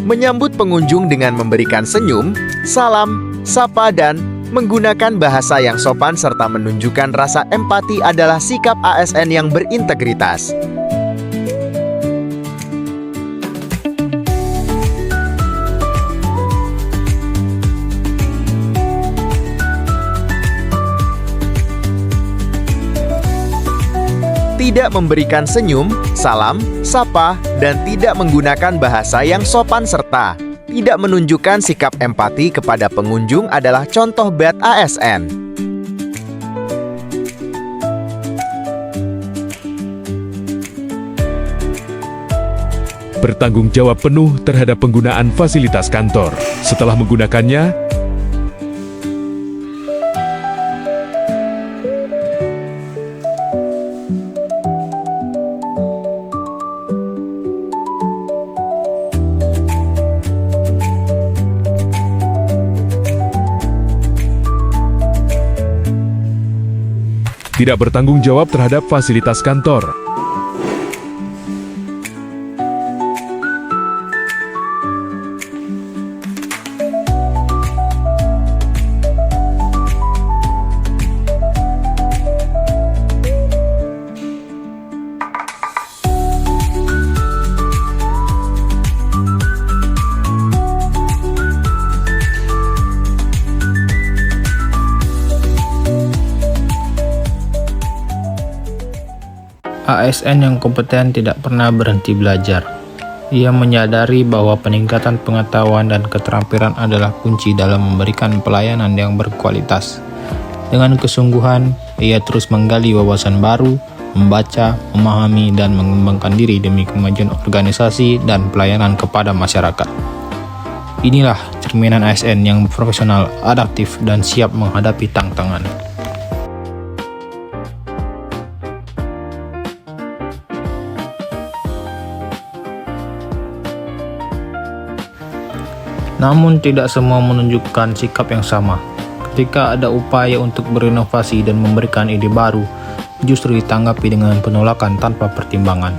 Menyambut pengunjung dengan memberikan senyum, salam, sapa, dan menggunakan bahasa yang sopan serta menunjukkan rasa empati adalah sikap ASN yang berintegritas. Tidak memberikan senyum, salam, sapa, dan tidak menggunakan bahasa yang sopan serta tidak menunjukkan sikap empati kepada pengunjung adalah contoh bad ASN. Bertanggung jawab penuh terhadap penggunaan fasilitas kantor. Setelah menggunakannya, tidak bertanggung jawab terhadap fasilitas kantor. ASN yang kompeten tidak pernah berhenti belajar. Ia menyadari bahwa peningkatan pengetahuan dan keterampilan adalah kunci dalam memberikan pelayanan yang berkualitas. Dengan kesungguhan, ia terus menggali wawasan baru, membaca, memahami, dan mengembangkan diri demi kemajuan organisasi dan pelayanan kepada masyarakat. Inilah cerminan ASN yang profesional, adaptif, dan siap menghadapi tantangan. Namun tidak semua menunjukkan sikap yang sama. Ketika ada upaya untuk berinovasi dan memberikan ide baru, justru ditanggapi dengan penolakan tanpa pertimbangan.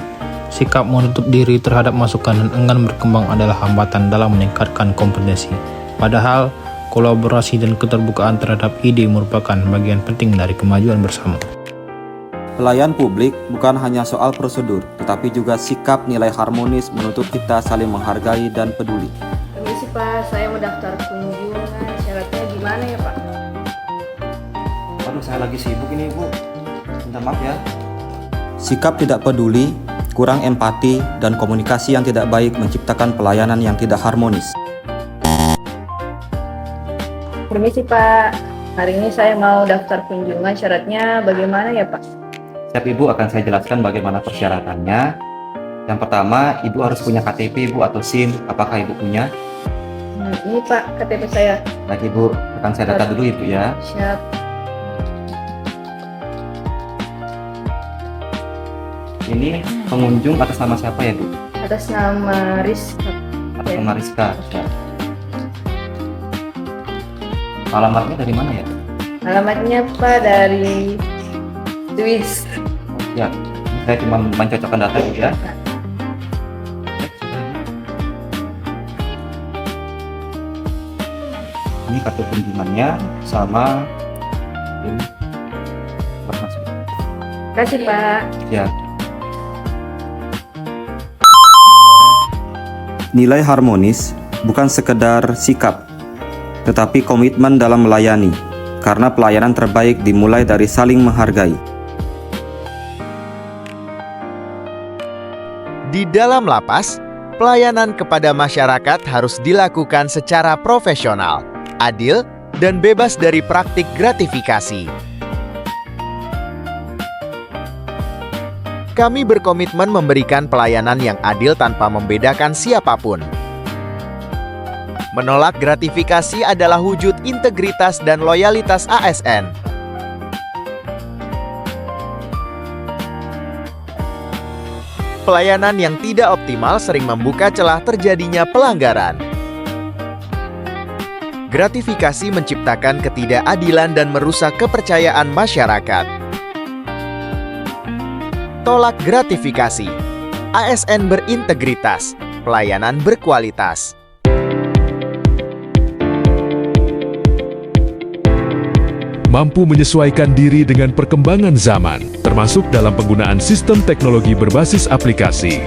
Sikap menutup diri terhadap masukan dan enggan berkembang adalah hambatan dalam meningkatkan kompetensi. Padahal, kolaborasi dan keterbukaan terhadap ide merupakan bagian penting dari kemajuan bersama. Pelayan publik bukan hanya soal prosedur, tetapi juga sikap nilai harmonis menuntut kita saling menghargai dan peduli. Permisi Pak, saya mau daftar kunjungan, syaratnya gimana ya Pak? Aduh, saya lagi sibuk ini Bu, minta maaf ya. Sikap tidak peduli, kurang empati, dan komunikasi yang tidak baik menciptakan pelayanan yang tidak harmonis. Permisi Pak, hari ini saya mau daftar kunjungan, syaratnya bagaimana ya Pak? Siap Ibu, akan saya jelaskan bagaimana persyaratannya. Yang pertama, Ibu harus punya KTP Ibu atau SIM. Apakah Ibu punya? Ini Pak, KTP saya. Baik Ibu, akan saya data dulu Ibu ya. Siap. Ini pengunjung atas nama siapa ya Bu? Atas nama Rizka. Atas nama Rizka. Alamatnya dari mana ya? Alamatnya Pak dari Swiss. Ya, saya cuma mencocokkan data Ibu ya. Ini kartu kunjungannya sama informasi. Terima kasih Pak. Ya. Nilai harmonis bukan sekedar sikap, tetapi komitmen dalam melayani, karena pelayanan terbaik dimulai dari saling menghargai. Di dalam lapas, pelayanan kepada masyarakat harus dilakukan secara profesional, adil, dan bebas dari praktik gratifikasi. Kami berkomitmen memberikan pelayanan yang adil tanpa membedakan siapapun. Menolak gratifikasi adalah wujud integritas dan loyalitas ASN. Pelayanan yang tidak optimal sering membuka celah terjadinya pelanggaran. Gratifikasi menciptakan ketidakadilan dan merusak kepercayaan masyarakat. Tolak gratifikasi. ASN berintegritas, pelayanan berkualitas. Mampu menyesuaikan diri dengan perkembangan zaman, termasuk dalam penggunaan sistem teknologi berbasis aplikasi.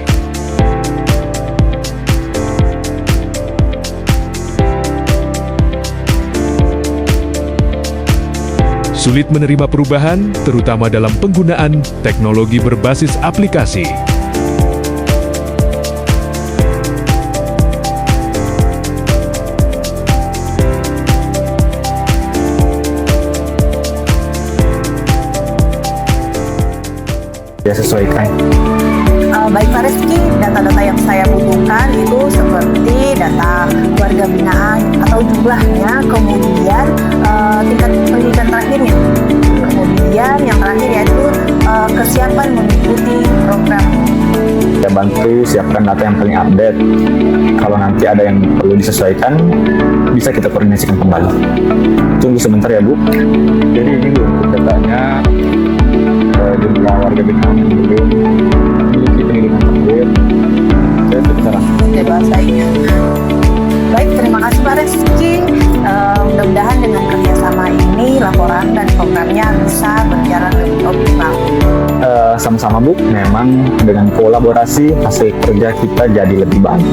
Sulit menerima perubahan, terutama dalam penggunaan teknologi berbasis aplikasi. Ya, sesuaikan. Baik Pak Reski, data-data yang saya butuhkan itu seperti data warga binaan atau jumlahnya, kemudian tingkat pendidikan terakhirnya, kemudian yang terakhir yaitu kesiapan mengikuti program. Ya, bantu siapkan data yang paling update. Kalau nanti ada yang perlu disesuaikan, bisa kita koordinasikan kembali. Tunggu sebentar ya Bu. Jadi ini Bu, untuk datanya jumlah warga binaan yang belum memiliki pendidikan terakhir. Saya sekarang. Bahasanya. Baik, terima kasih Pak Reski. Mudah-mudahan dengan kerjasama ini laporan dan programnya bisa berjalan lebih optimal. Sama-sama Bu, memang dengan kolaborasi hasil kerja kita jadi lebih baik.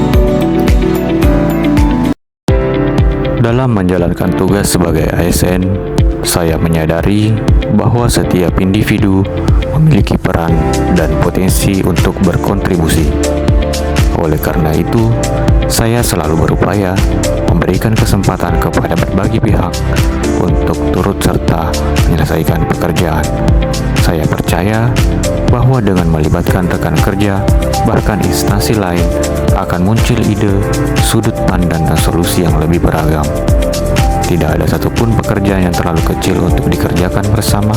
Dalam menjalankan tugas sebagai ASN, saya menyadari bahwa setiap individu memiliki peran dan potensi untuk berkontribusi. Oleh karena itu, saya selalu berupaya memberikan kesempatan kepada berbagai pihak untuk turut serta menyelesaikan pekerjaan. Saya percaya bahwa dengan melibatkan rekan kerja, bahkan instansi lain, akan muncul ide, sudut pandang, dan solusi yang lebih beragam. Tidak ada satupun pekerjaan yang terlalu kecil untuk dikerjakan bersama,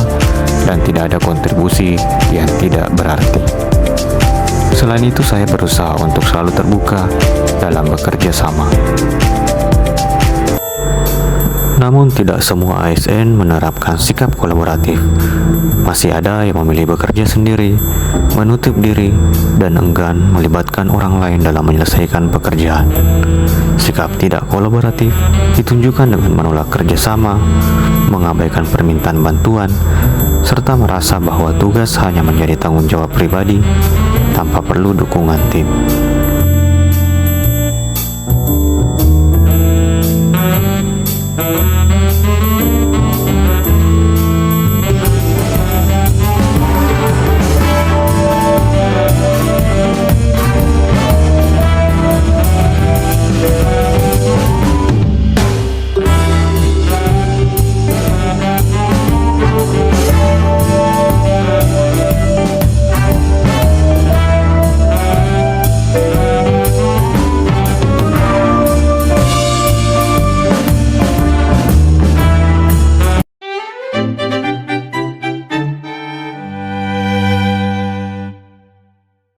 dan tidak ada kontribusi yang tidak berarti. Selain itu, saya berusaha untuk selalu terbuka dalam bekerja sama. Namun tidak semua ASN menerapkan sikap kolaboratif. Masih ada yang memilih bekerja sendiri, menutup diri, dan enggan melibatkan orang lain dalam menyelesaikan pekerjaan. Sikap tidak kolaboratif ditunjukkan dengan menolak kerjasama, mengabaikan permintaan bantuan, serta merasa bahwa tugas hanya menjadi tanggung jawab pribadi tanpa perlu dukungan tim.